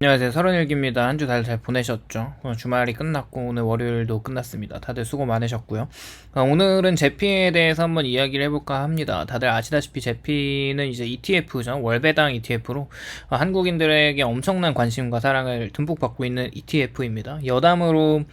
안녕하세요. 31기입니다. 한 주 잘 보내셨죠? 주말이 끝났고 오늘 월요일도 끝났습니다. 다들 수고 많으셨고요. 오늘은 제피에 대해서 한번 이야기를 해볼까 합니다. 다들 아시다시피 제피는 이제 ETF죠. 월배당 ETF로 한국인들에게 엄청난 관심과 사랑을 듬뿍 받고 있는 ETF입니다. 여담으로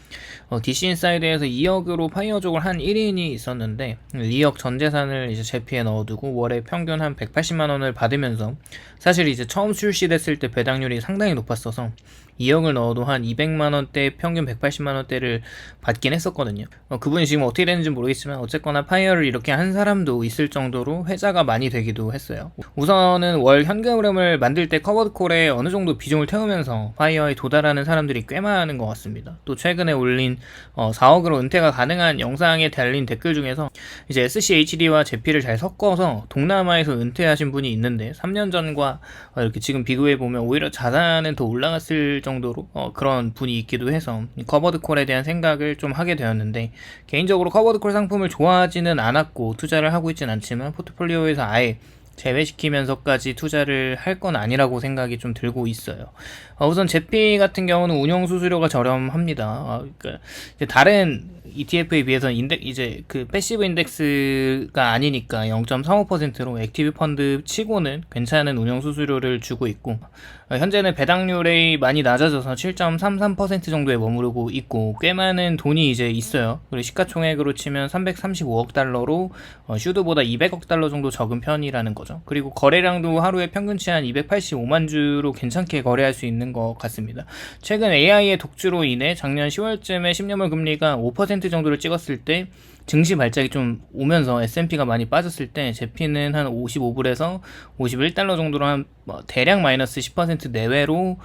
DC인사이드에서 2억으로 파이어족을 한 1인이 있었는데 2억 전 재산을 이제 제피에 넣어두고 월에 평균 한 180만 원을 받으면서 사실 이제 처음 출시됐을 때 배당률이 상당히 높았어서 2억을 넣어도 한 200만원대 평균 180만원대를 받긴 했었거든요. 그분이 지금 어떻게 되는지 모르겠지만 어쨌거나 파이어를 이렇게 한 사람도 있을 정도로 회자가 많이 되기도 했어요. 우선은 월 현금 흐름을 만들 때 커버드콜에 어느 정도 비중을 태우면서 파이어에 도달하는 사람들이 꽤 많은 것 같습니다. 또 최근에 올린 4억으로 은퇴가 가능한 영상에 달린 댓글 중에서 이제 SCHD와 제피를 잘 섞어서 동남아에서 은퇴하신 분이 있는데 3년 전과 이렇게 지금 비교해보면 오히려 자산은 더 올라갔을 정도로 그런 분이 있기도 해서 커버드콜에 대한 생각을 좀 하게 되었는데, 개인적으로 커버드콜 상품을 좋아하지는 않았고 투자를 하고 있진 않지만 포트폴리오에서 아예 제외시키면서까지 투자를 할 건 아니라고 생각이 좀 들고 있어요. 우선 제피 같은 경우는 운영 수수료가 저렴합니다. 그러니까 다른 ETF에 비해서 이제 그 패시브 인덱스가 아니니까 0.35%로 액티브 펀드 치고는 괜찮은 운영 수수료를 주고 있고, 현재는 배당률이 많이 낮아져서 7.33% 정도에 머무르고 있고 꽤 많은 돈이 이제 있어요. 그리고 시가총액으로 치면 335억 달러로 슈드보다 200억 달러 정도 적은 편이라는 거죠. 그리고 거래량도 하루에 평균치 한 285만 주로 괜찮게 거래할 수 있는 것 같습니다. 최근 AI의 독주로 인해 작년 10월쯤에 10년물 금리가 5% 정도를 찍었을 때 증시 발작이 좀 오면서 S&P가 많이 빠졌을 때 제피는 한 55불에서 51달러 정도로 한 대략 마이너스 10% 내외로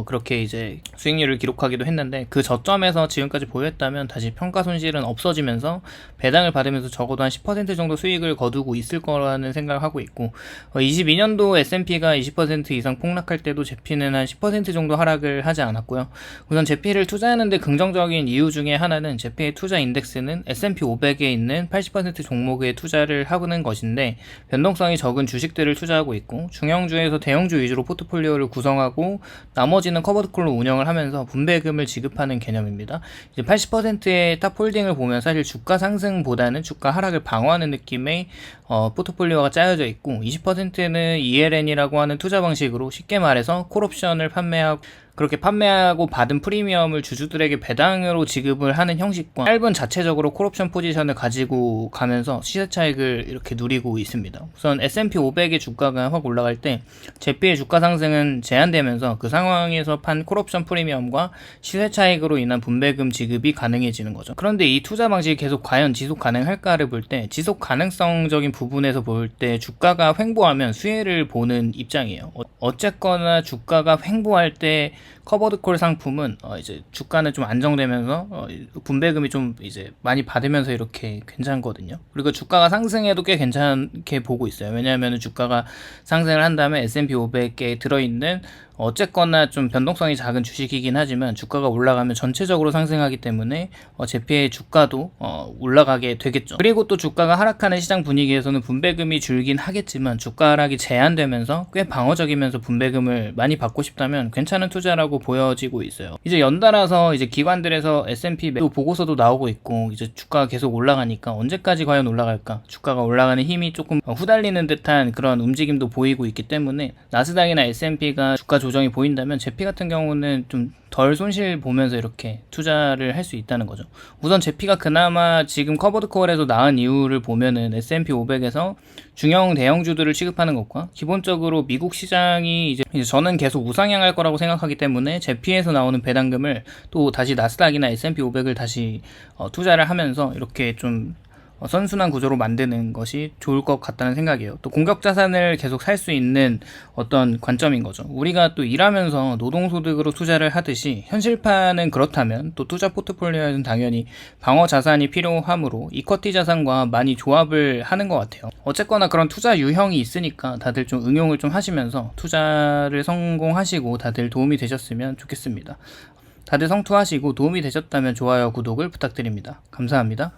그렇게 이제 수익률을 기록하기도 했는데, 그 저점에서 지금까지 보였다면 다시 평가 손실은 없어지면서 배당을 받으면서 적어도 한 10% 정도 수익을 거두고 있을 거라는 생각을 하고 있고, 22년도 S&P가 20% 이상 폭락할 때도 제피는 한 10% 정도 하락을 하지 않았고요. 우선 제피를 투자하는데 긍정적인 이유 중에 하나는 제피의 투자 인덱스는 S&P 500에 있는 80% 종목에 투자를 하는 것인데 변동성이 적은 주식들을 투자하고 있고, 중형주에서 대형주 위주로 포트폴리오를 구성하고 나머지는 커버드콜로 운영을 하면서 분배금을 지급하는 개념입니다. 이제 80%의 탑홀딩을 보면 사실 주가 상승보다는 주가 하락을 방어하는 느낌의 포트폴리오가 짜여져 있고, 20%는 ELN이라고 하는 투자 방식으로 쉽게 말해서 콜옵션을 그렇게 판매하고 받은 프리미엄을 주주들에게 배당으로 지급을 하는 형식과 짧은 자체적으로 콜옵션 포지션을 가지고 가면서 시세 차익을 이렇게 누리고 있습니다. 우선 S&P 500의 주가가 확 올라갈 때 제피의 주가 상승은 제한되면서 그 상황에서 판 콜옵션 프리미엄과 시세 차익으로 인한 분배금 지급이 가능해지는 거죠. 그런데 이 투자 방식이 계속 과연 지속 가능할까를 볼 때 지속 가능성적인 부분에서 볼 때 주가가 횡보하면 수혜를 보는 입장이에요. 어쨌거나 주가가 횡보할 때 커버드콜 상품은 이제 주가는 좀 안정되면서 분배금이 좀 이제 많이 받으면서 이렇게 괜찮거든요. 그리고 주가가 상승해도 꽤 괜찮게 보고 있어요. 왜냐하면 주가가 상승을 한다면 S&P 500에 들어있는 어쨌거나 좀 변동성이 작은 주식이긴 하지만 주가가 올라가면 전체적으로 상승하기 때문에 제피의 주가도 올라가게 되겠죠. 그리고 또 주가가 하락하는 시장 분위기에서는 분배금이 줄긴 하겠지만 주가 하락이 제한되면서 꽤 방어적이면서 분배금을 많이 받고 싶다면 괜찮은 투자라고 보여지고 있어요. 이제 연달아서 이제 기관들에서 S&P 매도 보고서도 나오고 있고, 이제 주가가 계속 올라가니까 언제까지 과연 올라갈까? 주가가 올라가는 힘이 조금 후달리는 듯한 그런 움직임도 보이고 있기 때문에 나스닥이나 S&P가 주가 조정이 보인다면 제피 같은 경우는 좀 덜 손실 보면서 이렇게 투자를 할 수 있다는 거죠. 우선 제피가 그나마 지금 커버드콜에서 나은 이유를 보면은 S&P 500에서 중형 대형주들을 취급하는 것과 기본적으로 미국 시장이 이제 저는 계속 우상향할 거라고 생각하기 때문에 제피에서 나오는 배당금을 또 다시 나스닥이나 S&P 500을 다시 투자를 하면서 이렇게 좀 선순환 구조로 만드는 것이 좋을 것 같다는 생각이에요. 또 공격 자산을 계속 살 수 있는 어떤 관점인 거죠. 우리가 또 일하면서 노동소득으로 투자를 하듯이 현실판은 그렇다면 또 투자 포트폴리오에는 당연히 방어 자산이 필요하므로 이쿼티 자산과 많이 조합을 하는 것 같아요. 어쨌거나 그런 투자 유형이 있으니까 다들 좀 응용을 좀 하시면서 투자를 성공하시고 다들 도움이 되셨으면 좋겠습니다. 다들 성투하시고 도움이 되셨다면 좋아요, 구독을 부탁드립니다. 감사합니다.